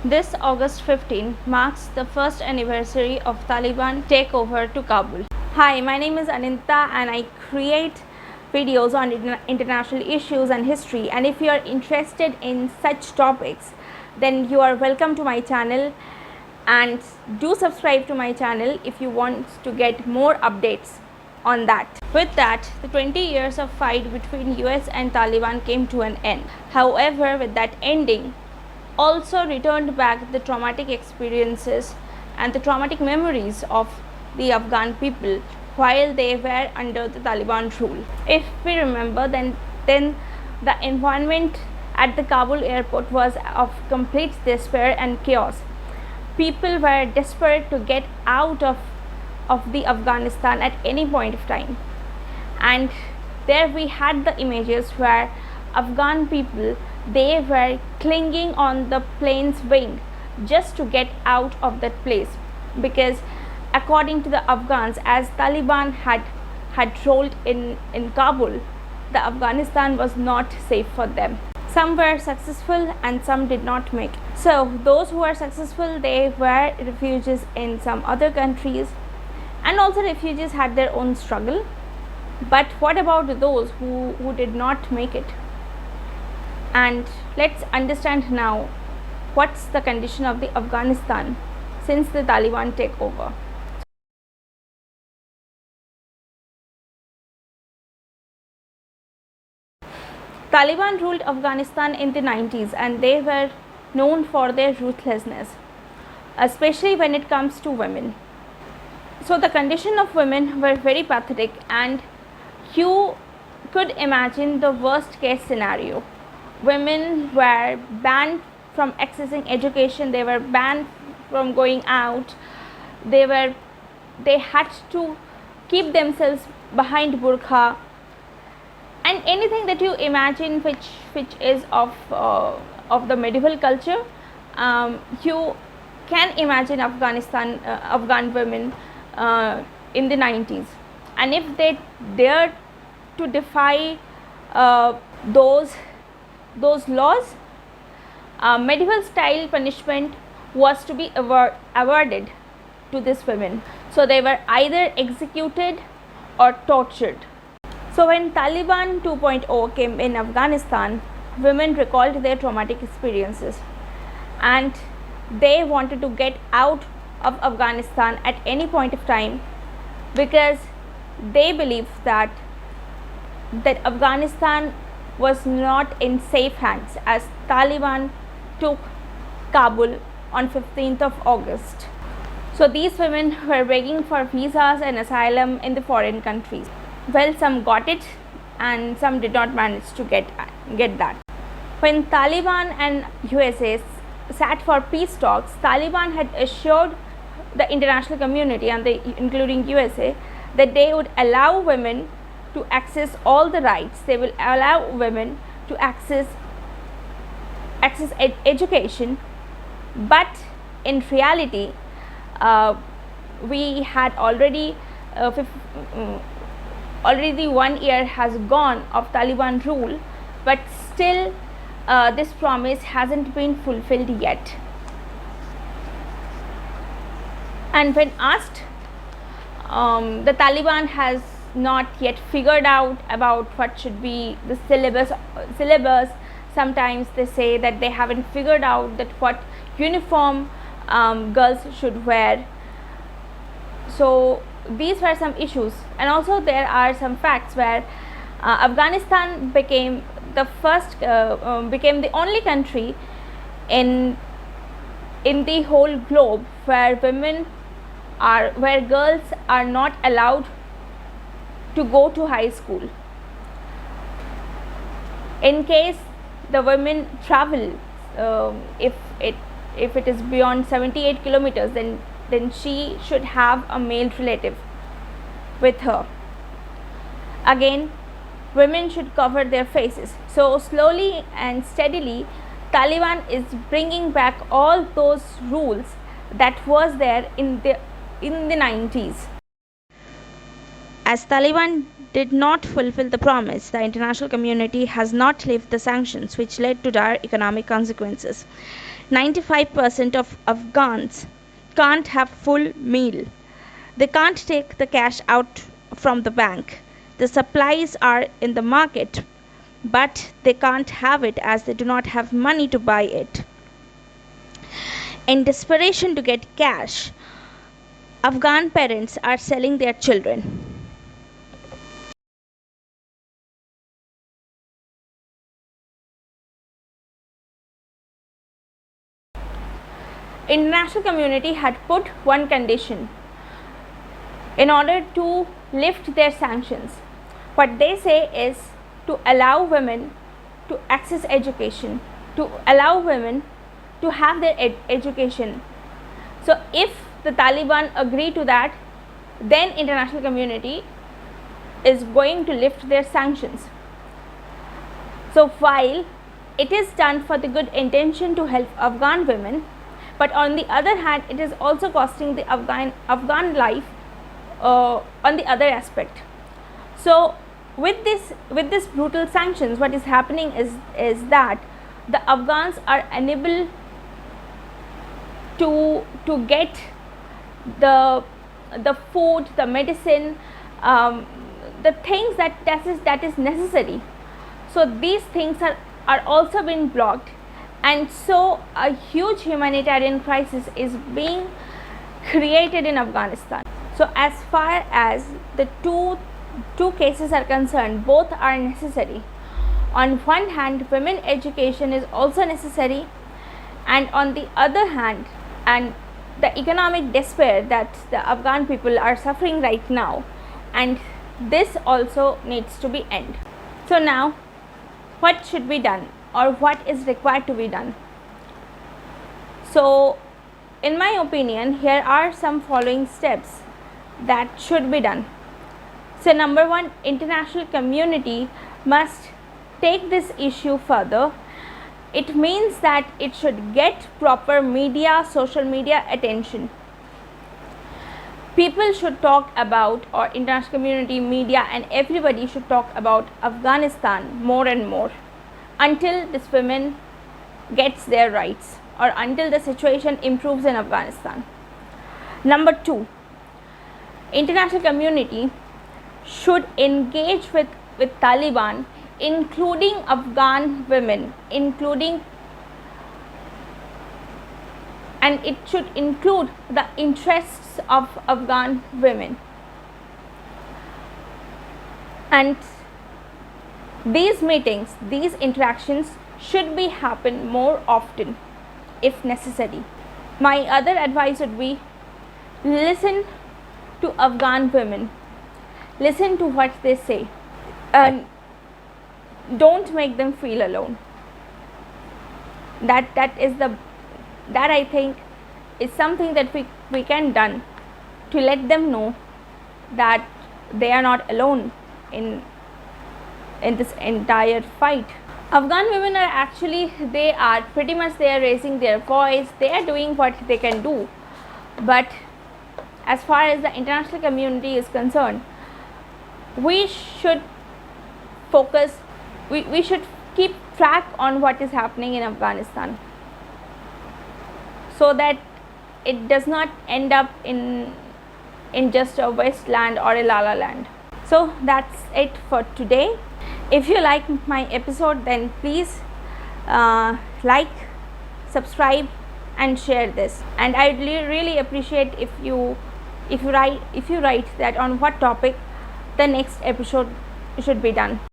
This August 15 marks the first anniversary of Taliban takeover to Kabul. Hi, my name is Anindita and I create videos on international issues and history, and if you are interested in such topics then you are welcome to my channel, and do subscribe to my channel if you want to get more updates on that. With that, the 20 years of fight between US and Taliban came to an end. However, with that ending also returned back the traumatic experiences and the traumatic memories of the Afghan people while they were under the Taliban rule. If we remember, then the environment at the Kabul airport was of complete despair and chaos. People were desperate to get out of the Afghanistan at any point of time, and there we had the images where Afghan people, they were clinging on the plane's wing just to get out of that place, because according to the Afghans, as Taliban had rolled in Kabul, the Afghanistan was not safe for them. Some were successful and some did not make it. So those who were successful, they were refugees in some other countries, and also refugees had their own struggle. But what about those who did not make it? And let's understand now what's the condition of the Afghanistan since the Taliban takeover. Taliban ruled Afghanistan in the 90s, and they were known for their ruthlessness, especially when it comes to women. So the condition of women were very pathetic, and you could imagine the worst case scenario. Women were banned from accessing education, they were banned from going out, they had to keep themselves behind burqa, and anything that you imagine which is of the medieval culture. You can imagine Afghan women in the 90s, and if they dared to defy those laws, medieval style punishment was to be awarded to these women. So they were either executed or tortured. So when Taliban 2.0 came in Afghanistan, women recalled their traumatic experiences, and they wanted to get out of Afghanistan at any point of time, because they believed that Afghanistan was not in safe hands, as Taliban took Kabul on 15th of August. So these women were begging for visas and asylum in the foreign countries. Well, some got it and some did not manage to get that. When Taliban and USA sat for peace talks, Taliban had assured the international community, and including USA, that they would allow women to access all the rights. They will allow women to access education, but in reality, we had already 1 year has gone of Taliban rule, but still this promise hasn't been fulfilled yet. And when asked, the Taliban has not yet figured out about what should be the syllabus. Sometimes they say that they haven't figured out that what uniform girls should wear. So these were some issues, and also there are some facts where Afghanistan became the only country in the whole globe where girls are not allowed to go to high school. In case the women travel, if it is beyond 78 kilometers, then she should have a male relative with her. Again, women should cover their faces. So slowly and steadily, Taliban is bringing back all those rules that was there in the 90s. As Taliban did not fulfill the promise, the international community has not lifted the sanctions, which led to dire economic consequences. 95% of Afghans can't have full meal. They can't take the cash out from the bank. The supplies are in the market, but they can't have it as they do not have money to buy it. In desperation to get cash, Afghan parents are selling their children. International community had put one condition in order to lift their sanctions. What they say is to allow women to access education, to allow women to have their education. So if the Taliban agree to that, then international community is going to lift their sanctions. So while it is done for the good intention to help Afghan women, but on the other hand it is also costing the Afghan life on the other aspect. So with this brutal sanctions, what is happening is that the Afghans are unable to get the food, the medicine, the things that is necessary. So these things are also being blocked, and so a huge humanitarian crisis is being created in Afghanistan. So as far as the two cases are concerned, both are necessary. On one hand, women education is also necessary, and on the other hand, and the economic despair that the Afghan people are suffering right now, and this also needs to be end. So now, what should be done, or what is required to be done? So in my opinion, here are some following steps that should be done. So number one, international community must take this issue further. It means that it should get proper media, social media attention. People should talk about, or international community, media, and everybody should talk about Afghanistan more and more until this women gets their rights, or until the situation improves in Afghanistan. Number two, international community should engage with Taliban, including Afghan women, and it should include the interests of Afghan women. And these meetings, these interactions should be happen more often if necessary. My other advice would be, listen to Afghan women, listen to what they say, and don't make them feel alone. That I think is something that we can done to let them know that they are not alone in this entire fight. Afghan women are actually, they are raising their voice, they are doing what they can do. But as far as the international community is concerned, we should focus, we should keep track on what is happening in Afghanistan, so that it does not end up in just a wasteland or a la la land. So that's it for today. If you like my episode, then please like, subscribe and share this. And I really appreciate if you write that on what topic the next episode should be done.